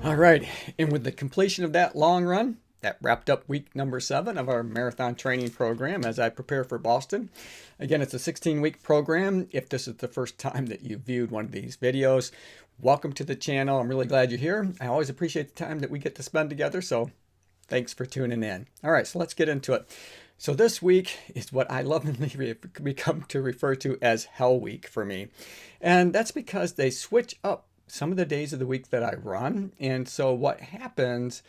All right, and with the completion of that long run, that wrapped up week number 7 of our marathon training program as I prepare for Boston. Again, it's a 16-week program. If this is the first time that you viewed one of these videos, welcome to the channel. I'm really glad you're here. I always appreciate the time that we get to spend together, so thanks for tuning in. All right, so let's get into it. So this week is what I lovingly become to refer to as Hell Week for me. And that's because they switch up some of the days of the week that I run. And so what happens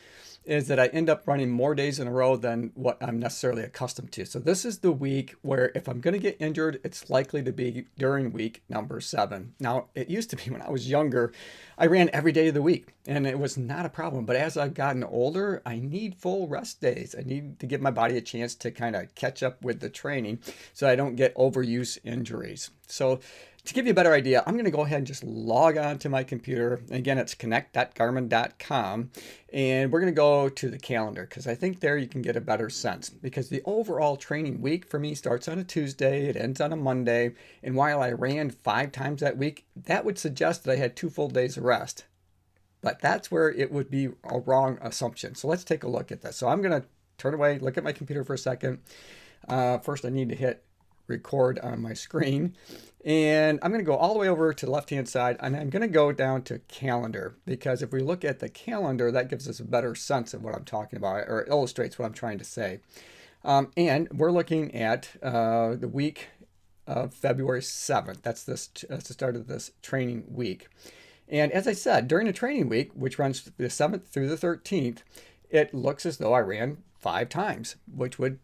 is that I end up running more days in a row than what I'm necessarily accustomed to. So this is the week where if I'm going to get injured, it's likely to be during week number 7. Now, it used to be when I was younger, I ran every day of the week and it was not a problem. But as I've gotten older, I need full rest days. I need to give my body a chance to kind of catch up with the training so I don't get overuse injuries. So to give you a better idea, I'm going to go ahead and just log on to my computer. Again, it's connect.garmin.com. And we're going to go to the calendar because I think there you can get a better sense. Because the overall training week for me starts on a Tuesday, it ends on a Monday. And while I ran 5 times that week, that would suggest that I had 2 full days of rest. But that's where it would be a wrong assumption. So let's take a look at this. So I'm going to turn away, look at my computer for a second. First, I need to hit record on my screen. And I'm going to go all the way over to the left-hand side, and I'm going to go down to calendar, because if we look at the calendar, that gives us a better sense of what I'm talking about, or illustrates what I'm trying to say. And we're looking at the week of February 7th. That's the start of this training week. And as I said, during the training week, which runs the 7th through the 13th, it looks as though I ran 5 times, which would,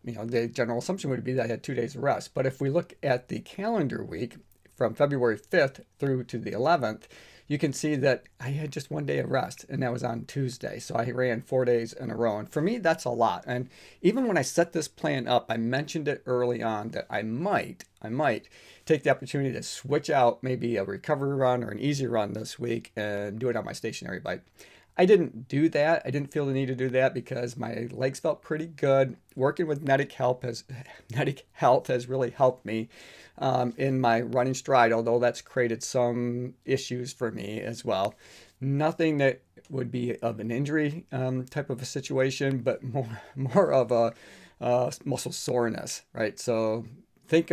the general assumption would be that I had 2 days of rest. But if we look at the calendar week from February 5th through to the 11th, you can see that I had just 1 day of rest, and that was on Tuesday. So I ran 4 days in a row. And for me, that's a lot. And even when I set this plan up, I mentioned it early on that I might take the opportunity to switch out maybe a recovery run or an easy run this week and do it on my stationary bike. I didn't do that. I didn't feel the need to do that because my legs felt pretty good. Working with Medic Health has really helped me in my running stride, although that's created some issues for me as well. Nothing that would be of an injury type of a situation, but more of a muscle soreness, right? So think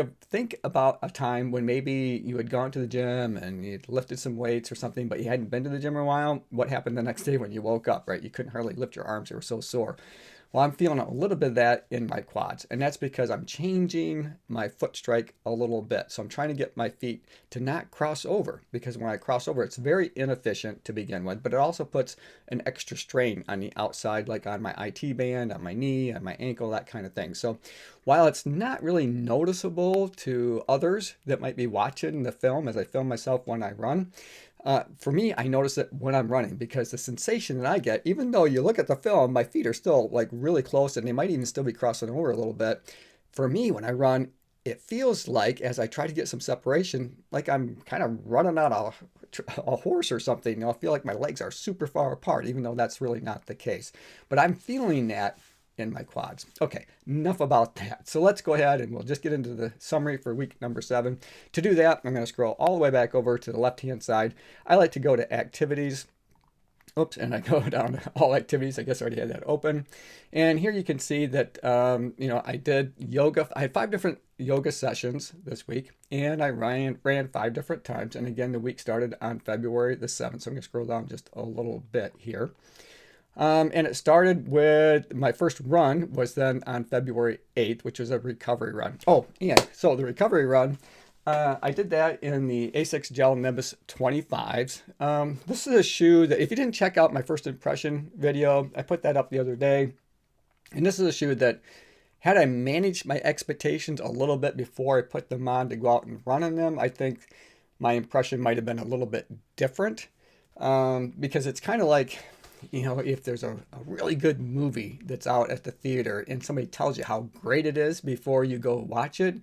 about a time when maybe you had gone to the gym and you'd lifted some weights or something, but you hadn't been to the gym in a while. What happened the next day when you woke up, right? You couldn't hardly lift your arms. They were so sore. Well, I'm feeling a little bit of that in my quads, and that's because I'm changing my foot strike a little bit. So I'm trying to get my feet to not cross over, because when I cross over, it's very inefficient to begin with, but it also puts an extra strain on the outside, like on my IT band, on my knee, on my ankle, that kind of thing. So while it's not really noticeable to others that might be watching the film as I film myself when I run, for me, I notice it when I'm running, because the sensation that I get, even though you look at the film, my feet are still like really close and they might even still be crossing over a little bit. For me, when I run, it feels like, as I try to get some separation, like I'm kind of running on a horse or something. I feel like my legs are super far apart, even though that's really not the case. But I'm feeling that in my quads. Okay, enough about that. So let's go ahead and we'll just get into the summary for week number 7. To do that, I'm going to scroll all the way back over to the left-hand side. I like to go to activities. Oops, and I go down to all activities. I guess I already had that open. And here you can see that, I did yoga. I had 5 different yoga sessions this week, and I ran 5 different times. And again, the week started on February the 7th. So I'm going to scroll down just a little bit here. And it started with my first run was then on February 8th, which was a recovery run. Oh, and so the recovery run, I did that in the Asics Gel Nimbus 25s. This is a shoe that, if you didn't check out my first impression video, I put that up the other day. And this is a shoe that, had I managed my expectations a little bit before I put them on to go out and run in them, I think my impression might have been a little bit different. Because it's kind of like, if there's a really good movie that's out at the theater and somebody tells you how great it is before you go watch it,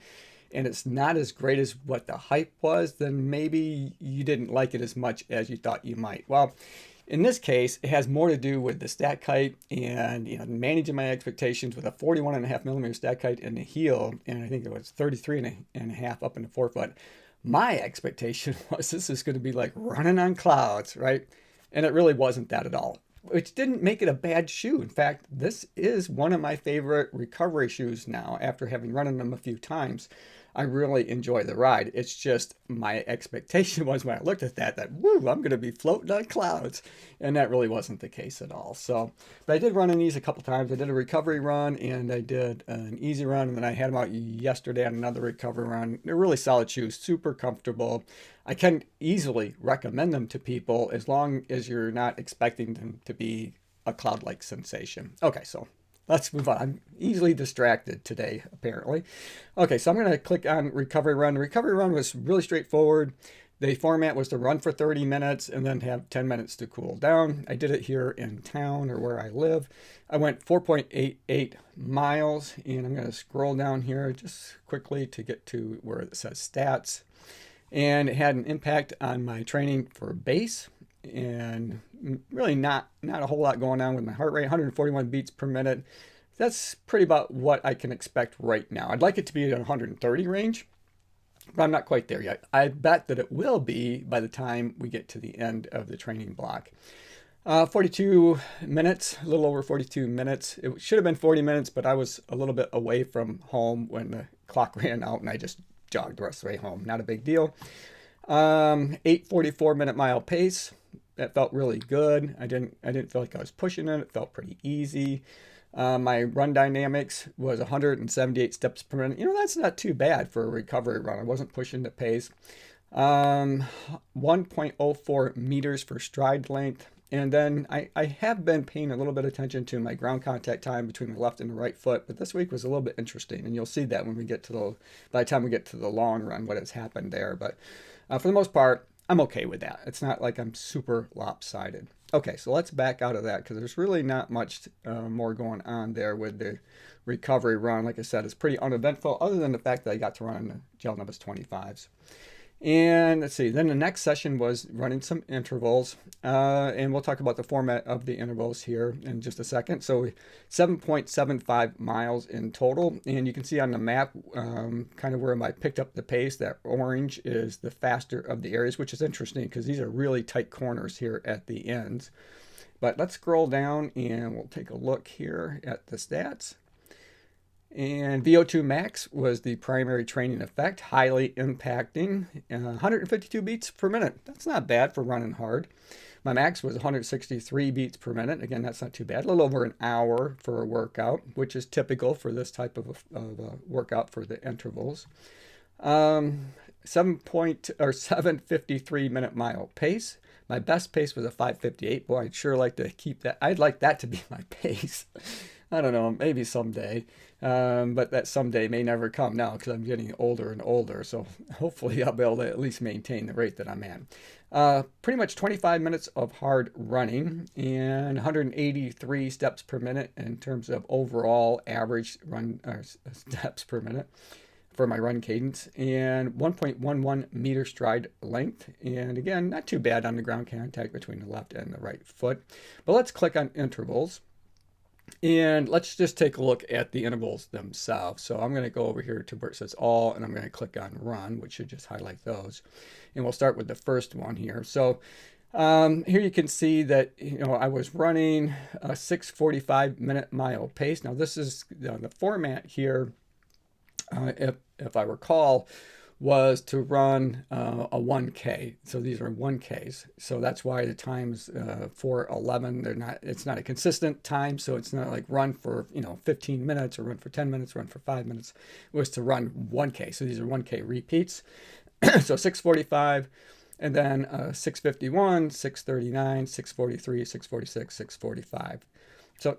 and it's not as great as what the hype was, then maybe you didn't like it as much as you thought you might. Well, in this case, it has more to do with the stack height and managing my expectations with a 41.5 millimeter stack height in the heel, and I think it was 33.5 up in the forefoot. My expectation was this is going to be like running on clouds, right? And it really wasn't that at all, which didn't make it a bad shoe. In fact, this is one of my favorite recovery shoes now. After having run in them a few times, I really enjoy the ride. It's just my expectation was when I looked at that woo, I'm going to be floating on clouds. And that really wasn't the case at all. So, but I did run in these a couple times. I did a recovery run and I did an easy run. And then I had them out yesterday on another recovery run. They're really solid shoes, super comfortable. I can easily recommend them to people as long as you're not expecting them to be a cloud-like sensation. Okay, so let's move on. I'm easily distracted today, apparently. Okay, so I'm going to click on Recovery Run. The Recovery Run was really straightforward. The format was to run for 30 minutes and then have 10 minutes to cool down. I did it here in town or where I live. I went 4.88 miles, and I'm going to scroll down here just quickly to get to where it says stats. And it had an impact on my training for base, and really not a whole lot going on with my heart rate. 141 beats per minute. That's pretty about what I can expect right now. I'd like it to be in 130 range, but I'm not quite there yet. I bet that it will be by the time we get to the end of the training block. 42 minutes, a little over 42 minutes. It should have been 40 minutes, but I was a little bit away from home when the clock ran out, and I just jogged the rest of the way home. Not a big deal. 8:44 minute mile pace. That felt really good. I didn't feel like I was pushing it. It felt pretty easy. My run dynamics was 178 steps per minute. That's not too bad for a recovery run. I wasn't pushing the pace. 1.04 meters for stride length. And then I have been paying a little bit of attention to my ground contact time between the left and the right foot, but this week was a little bit interesting, and you'll see that when we get to by the time we get to the long run, what has happened there. But for the most part, I'm okay with that. It's not like I'm super lopsided. Okay, so let's back out of that because there's really not much more going on there with the recovery run. Like I said, it's pretty uneventful other than the fact that I got to run in the Gel Nimbus 25s. And let's see, then the next session was running some intervals, and we'll talk about the format of the intervals here in just a second. So 7.75 miles in total, and you can see on the map kind of where I picked up the pace. That orange is the faster of the areas, which is interesting because these are really tight corners here at the ends. But let's scroll down and we'll take a look here at the stats. And VO2 max was the primary training effect, highly impacting, 152 beats per minute. That's not bad for running hard. My max was 163 beats per minute. Again, that's not too bad. A little over an hour for a workout, which is typical for this type of a workout for the intervals. 753 minute mile pace. My best pace was a 5:58. Boy, I'd sure like to keep that. I'd like that to be my pace. I don't know, maybe someday, but that someday may never come now because I'm getting older and older. So hopefully I'll be able to at least maintain the rate that I'm at. Pretty much 25 minutes of hard running and 183 steps per minute in terms of overall average run steps per minute for my run cadence, and 1.11 meter stride length. And again, not too bad on the ground contact between the left and the right foot. But let's click on intervals. And let's just take a look at the intervals themselves. So I'm going to go over here to where it says all, and I'm going to click on run, which should just highlight those. And we'll start with the first one here. So here you can see that I was running a 6:45 minute mile pace. Now this is the format here, if I recall, was to run a 1K. So these are 1Ks. So that's why the times 4:11, it's not a consistent time. So it's not like run for 15 minutes or run for 10 minutes, run for 5 minutes. It was to run 1K. So these are 1K repeats. So 6:45, and then 6:51, 6:39, 6:43, 6:46, 6:45. So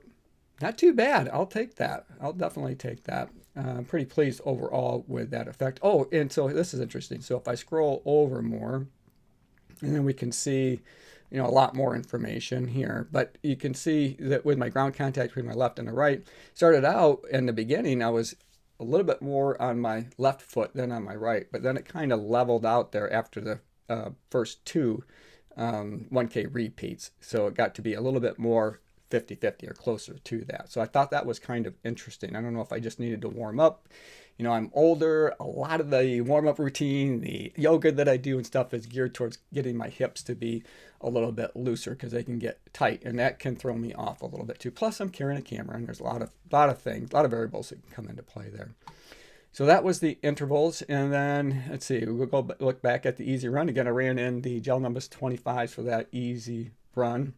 not too bad. I'll take that. I'll definitely take that. I'm pretty pleased overall with that effect. Oh, and so this is interesting. So if I scroll over more, and then we can see, a lot more information here. But you can see that with my ground contact between my left and the right, started out in the beginning, I was a little bit more on my left foot than on my right. But then it kind of leveled out there after the first two 1K repeats. So it got to be a little bit more 50-50 or closer to that. So I thought that was kind of interesting. I don't know if I just needed to warm up You know, I'm older. A lot of the warm-up routine, the yoga that I do and stuff is geared towards getting my hips to be a little bit looser because they can get tight, and that can throw me off a little bit too. Plus, I'm carrying a camera, and there's a lot of things, a lot of variables that can come into play there. So that was the intervals, and then let's see, we'll go look back at the easy run. Again, I ran in the gel numbers 25s for that easy run.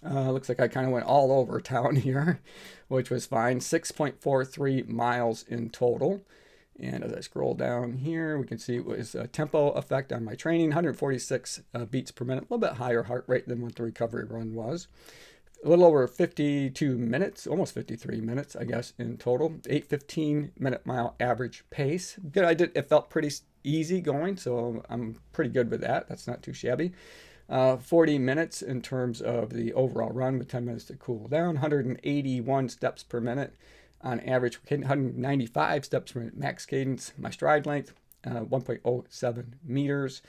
Looks like I kind of went all over town here, which was fine. 6.43 miles in total. And as I scroll down here, we can see it was a tempo effect on my training, 146 beats per minute, a little bit higher heart rate than what the recovery run was. A little over 52 minutes, almost 53 minutes, I guess, in total. 8:15 minute mile average pace. Good, it felt pretty easy going, so I'm pretty good with that. That's not too shabby. 40 minutes in terms of the overall run with 10 minutes to cool down. 181 steps per minute on average. 195 steps per minute max cadence. My stride length, 1.07 meters.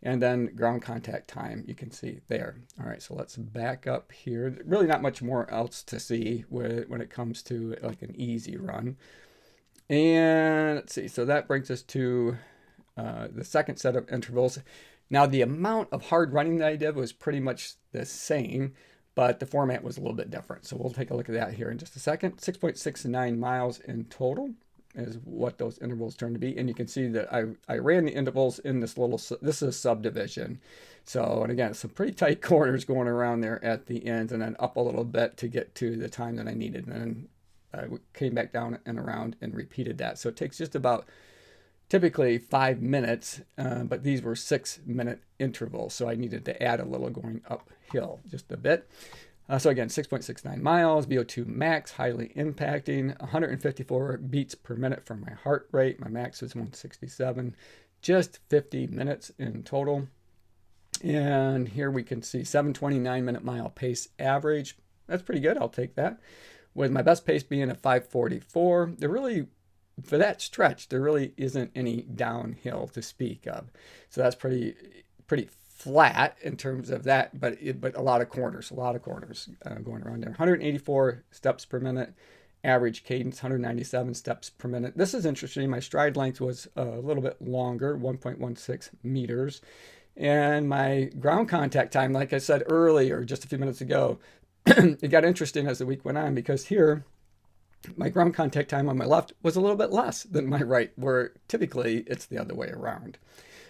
And then ground contact time, you can see there. All right, so let's back up here. Really not much more else to see when it comes to like an easy run. And let's see, so that brings us to the second set of intervals. Now, the amount of hard running that I did was pretty much the same, but the format was a little bit different. So we'll take a look at that here in just a second. 6.69 miles in total is what those intervals turn to be. And you can see that I ran the intervals in this this is a subdivision. So, and again, some pretty tight corners going around there at the ends, and then up a little bit to get to the time that I needed. And then I came back down and around and repeated that. So it takes just about typically 5 minutes, but these were 6-minute intervals. So I needed to add a little going uphill just a bit. So again, 6.69 miles, VO2 max, highly impacting, 154 beats per minute for my heart rate. My max was 167, just 50 minutes in total. And here we can see 7:29 minute mile pace average. That's pretty good, I'll take that. With my best pace being a 5:44. For that stretch, there really isn't any downhill to speak of. So that's pretty flat in terms of that, but a lot of corners going around there. 184 steps per minute, average cadence, 197 steps per minute. This is interesting. My stride length was a little bit longer, 1.16 meters. And my ground contact time, like I said earlier, just a few minutes ago, it got interesting as the week went on, because here, my ground contact time on my left was a little bit less than my right, where typically it's the other way around.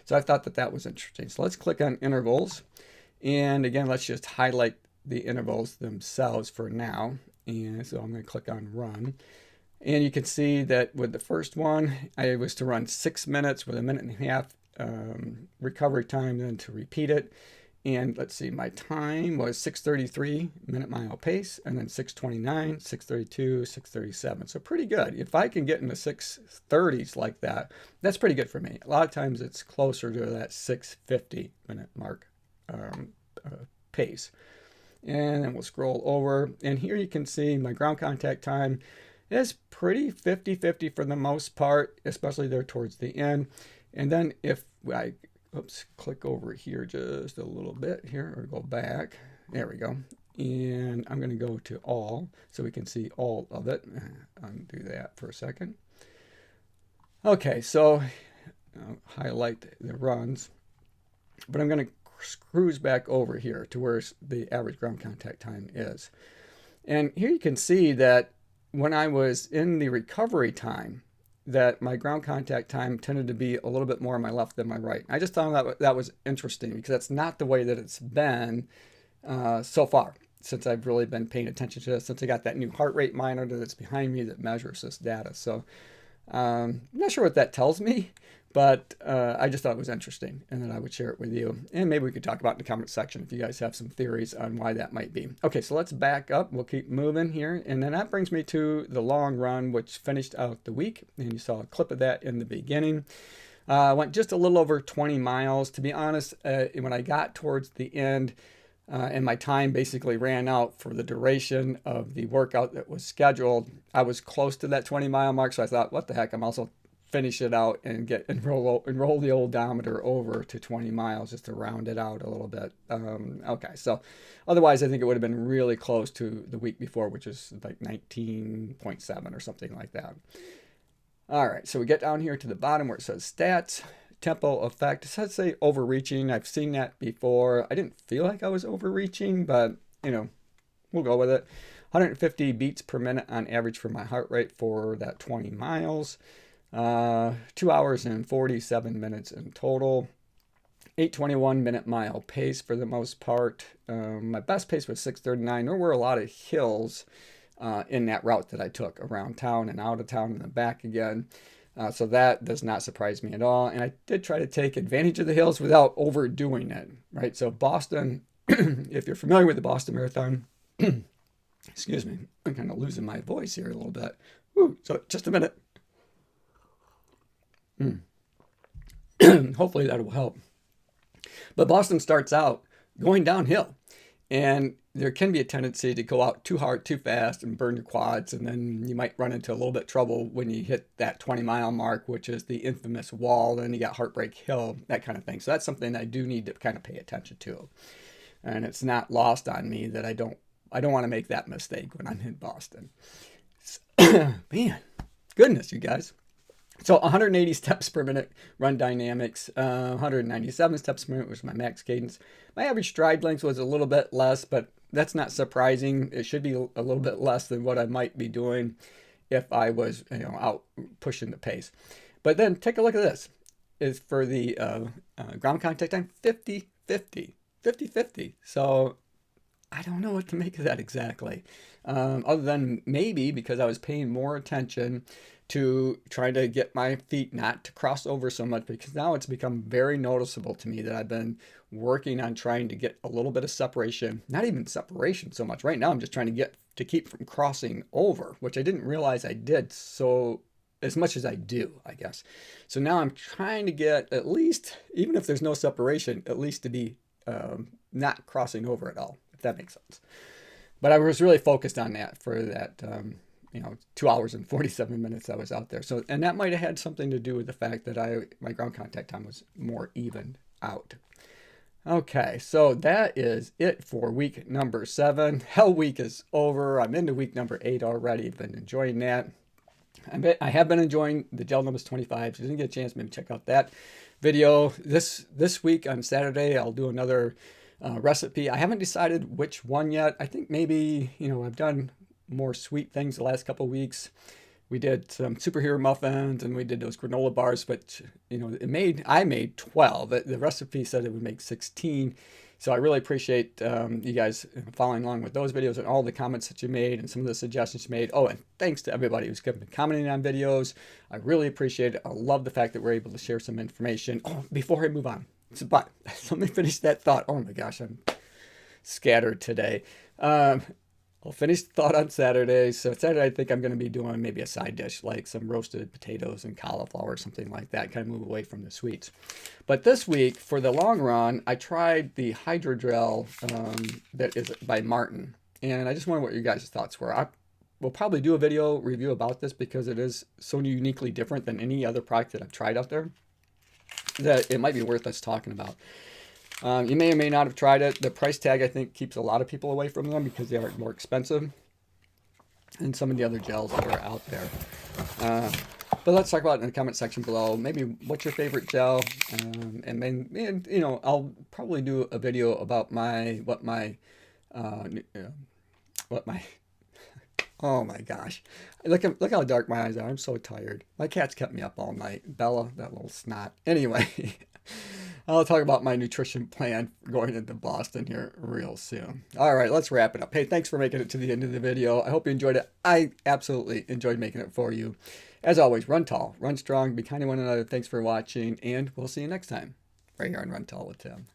So I thought that was interesting. So let's click on intervals. And again, let's just highlight the intervals themselves for now. And so I'm going to click on run. And you can see that with the first one, I was to run 6 minutes with 1.5 minutes recovery time, then to repeat it. And let's see, my time was 6:33 minute mile pace, and then 6:29, 6:32, 6:37. So pretty good. If I can get into 6:30s like that, that's pretty good for me. A lot of times it's closer to that 6:50 minute mark pace. And then we'll scroll over. And here you can see my ground contact time is pretty 50-50 for the most part, especially there towards the end. And then if I click over here just a little bit here, or go back. There we go. And I'm going to go to all so we can see all of it. Undo that for a second. Okay, so I'll highlight the runs, but I'm going to cruise back over here to where the average ground contact time is. And here you can see that when I was in the recovery time, that my ground contact time tended to be a little bit more on my left than my right. I just thought that was interesting, because that's not the way that it's been so far, since I've really been paying attention to this, since I got that new heart rate monitor that's behind me that measures this data. So I'm not sure what that tells me, but I just thought it was interesting, and then I would share it with you. And maybe we could talk about it in the comment section if you guys have some theories on why that might be. Okay, so let's back up. We'll keep moving here. And then that brings me to the long run, which finished out the week. And you saw a clip of that in the beginning. Went just a little over 20 miles. To be honest, when I got towards the end, and my time basically ran out for the duration of the workout that was scheduled, I was close to that 20-mile mark. So I thought, what the heck, I'm also finish it out and enroll the odometer over to 20 miles just to round it out a little bit. Okay, so otherwise I think it would have been really close to the week before, which is like 19.7 or something like that. All right, so we get down here to the bottom where it says stats, tempo effect. It says say overreaching. I've seen that before. I didn't feel like I was overreaching, but we'll go with it. 150 beats per minute on average for my heart rate for that 20 miles. 2 hours and 47 minutes in total. 8:21 minute mile pace for the most part. My best pace was 6:39. There were a lot of hills in that route that I took around town and out of town and then back again. So that does not surprise me at all. And I did try to take advantage of the hills without overdoing it, right? So Boston, if you're familiar with the Boston Marathon, excuse me, I'm kind of losing my voice here a little bit. Woo, so just a minute. Hopefully that will help. But Boston starts out going downhill, and there can be a tendency to go out too hard, too fast, and burn your quads, and then you might run into a little bit of trouble when you hit that 20-mile mark, which is the infamous wall, and you got Heartbreak Hill, that kind of thing. So that's something I do need to kind of pay attention to, and it's not lost on me that I don't want to make that mistake when I'm in Boston. Man, goodness, you guys. So 180 steps per minute run dynamics, 197 steps per minute was my max cadence. My average stride length was a little bit less, but that's not surprising. It should be a little bit less than what I might be doing if I was out pushing the pace. But then take a look at this. Is for the ground contact time 50-50. So I don't know what to make of that exactly. Other than maybe because I was paying more attention to trying to get my feet not to cross over so much, because now it's become very noticeable to me that I've been working on trying to get a little bit of separation, not even separation so much. Right now I'm just trying to keep from crossing over, which I didn't realize I did so as much as I do, I guess. So now I'm trying to get at least, even if there's no separation, at least to be not crossing over at all, if that makes sense. But I was really focused on that for that 2 hours and 47 minutes I was out there. So, and that might have had something to do with the fact that my ground contact time was more evened out. Okay, so that is it for week number 7. Hell week is over. I'm into week number 8 already. I've been enjoying that. I have been enjoying the Gel Numbers 25. If you didn't get a chance, maybe check out that video. This week on Saturday, I'll do another recipe. I haven't decided which one yet. I think maybe, I've done more sweet things the last couple of weeks. We did some superhero muffins and we did those granola bars, but I made 12. The recipe said it would make 16. So I really appreciate you guys following along with those videos and all the comments that you made and some of the suggestions you made. Oh, and thanks to everybody who's been commenting on videos. I really appreciate it. I love the fact that we're able to share some information. Oh, before I move on, but let me finish that thought. Oh my gosh, I'm scattered today. I'll finish the thought on Saturday. So Saturday, I think I'm going to be doing maybe a side dish, like some roasted potatoes and cauliflower or something like that, kind of move away from the sweets. But this week, for the long run, I tried the Hydrogel that is by Martin. And I just wonder what your guys' thoughts were. We'll probably do a video review about this because it is so uniquely different than any other product that I've tried out there that it might be worth us talking about. You may or may not have tried it. The price tag, I think, keeps a lot of people away from them because they are more expensive than some of the other gels that are out there. But let's talk about it in the comment section below. Maybe what's your favorite gel? And then, I'll probably do a video about oh my gosh. Look how dark my eyes are. I'm so tired. My cat's kept me up all night. Bella, that little snot. Anyway. I'll talk about my nutrition plan going into Boston here real soon. All right, let's wrap it up. Hey, thanks for making it to the end of the video. I hope you enjoyed it. I absolutely enjoyed making it for you. As always, run tall, run strong, be kind to one another. Thanks for watching, and we'll see you next time right here on Run Tall with Tim.